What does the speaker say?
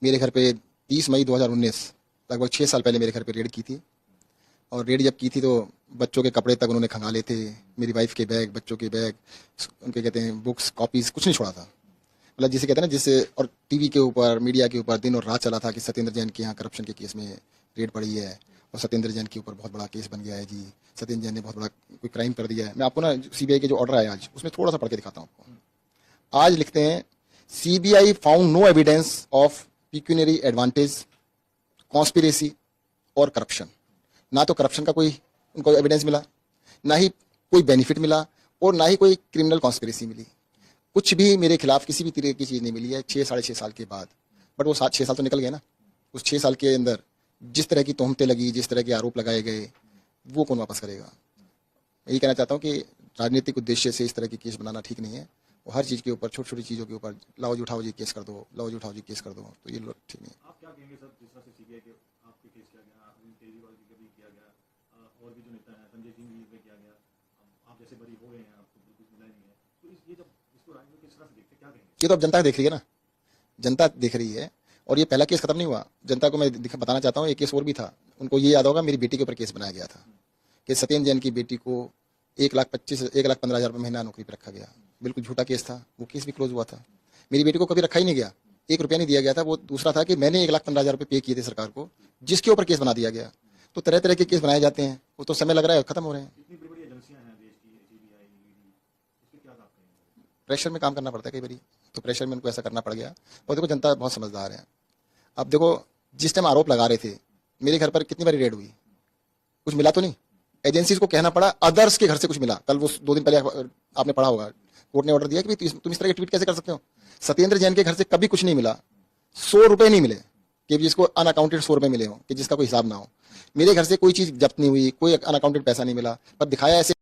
मेरे घर पे 30 मई 2019 लगभग 6 साल पहले मेरे घर पे रेड की थी। और रेड जब की थी तो बच्चों के कपड़े तक उन्होंने खंगाले थे, मेरी वाइफ के बैग, बच्चों के बैग, उनके कहते हैं बुक्स, कॉपीज, कुछ नहीं छोड़ा था। मतलब जिसे कहते हैं ना, जिससे और टीवी के ऊपर, मीडिया के ऊपर दिन और रात चला था कि सत्येंद्र जैन के यहाँ करप्शन के केस में रेड पड़ी है और सत्येंद्र जैन के ऊपर बहुत बड़ा केस बन गया है जी, सत्येंद्र जैन ने बहुत बड़ा कोई क्राइम कर दिया है। मैं आपको ना सीबीआई के जो ऑर्डर आया आज, उसमें थोड़ा सा पढ़ के दिखाता हूँ आपको। आज लिखते हैं, CBI found no evidence of pecuniary advantage, conspiracy और करप्शन। ना तो करप्शन का कोई उनको एविडेंस मिला, ना ही कोई बेनिफिट मिला, और ना ही कोई क्रिमिनल कॉन्स्पिरेसी मिली। कुछ भी मेरे खिलाफ किसी भी तरह की चीज़ नहीं मिली है 6-6.5 साल के बाद। बट वो 7-6 साल तो निकल गए ना। उस 6 साल के अंदर जिस तरह की तोहमतें लगी, जिस तरह के आरोप लगाए गए, वो कौन वापस करेगा। यही कहना चाहता हूँ कि राजनीतिक उद्देश्य से इस तरह की केस बनाना ठीक नहीं है। और हर चीज़ के ऊपर, छोटी छोटी चीज़ों के ऊपर लाओ जी उठाओ जी केस कर दो, लाओ जी उठाओ जी केस कर दो, तो ये ठीक नहीं है। आप क्या कहेंगे सर, जिस तरह से सीबीआई के आपके केस किया गया, अरविंद केजरीवाल की भी किया गया, और भी जो नेता हैं संजय सिंह जी पे किया गया, आप जैसे बरी हो गए हैं, आपको बिल्कुल मिला ही नहीं है, तो ये जब इसको राजनीति किस तरह से देखते, क्या कहेंगे? ये तो अब जनता देख रही है ना, जनता देख रही है। और ये पहला केस खत्म नहीं हुआ। जनता को मैं बताना चाहता हूँ, एक केस और भी था। उनको ये याद होगा, मेरी बेटी के ऊपर केस बनाया गया था कि सत्येंद्र जैन की बेटी को 1,15,000 रुपये महीना नौकरी पर रखा गया। बिल्कुल झूठा केस था, वो केस भी क्लोज हुआ था। मेरी बेटी को कभी रखा ही नहीं गया, 1 रुपया नहीं दिया गया था। वो दूसरा था कि मैंने 1,15,000 रुपये पे किए थे सरकार को, जिसके ऊपर केस बना दिया गया। तो तरह तरह के केस बनाए जाते हैं, वो तो समय लग रहा है, खत्म हो रहे हैं। इतनी बड़ी बड़ी एजेंसियां हैं देश की, सीबीआई, ईडी, इस पर क्या आप कहेंगे? प्रेशर में काम करना पड़ता है कई बारी, तो प्रेशर में उनको ऐसा करना पड़ गया। और देखो, जनता बहुत समझदार है। अब देखो, जिस टाइम आरोप लगा रहे थे, मेरे घर पर कितनी बारी रेड हुई, कुछ मिला तो नहीं। एजेंसीज को कहना पड़ा, अदर्स के घर से कुछ मिला। कल वो 2 दिन पहले आपने पढ़ा होगा, कोर्ट ने ऑर्डर दिया कि तुम इस तरह के ट्वीट कैसे कर सकते हो। सत्येंद्र जैन के घर से कभी कुछ नहीं मिला, 100 रुपए नहीं मिले कि जिसको अनअकाउंटेड 100 रुपए मिले हो, कि जिसका कोई हिसाब ना हो। मेरे घर से कोई चीज जब्त नहीं हुई, कोई अनअकाउंटेड पैसा नहीं मिला, पर दिखाया ऐसे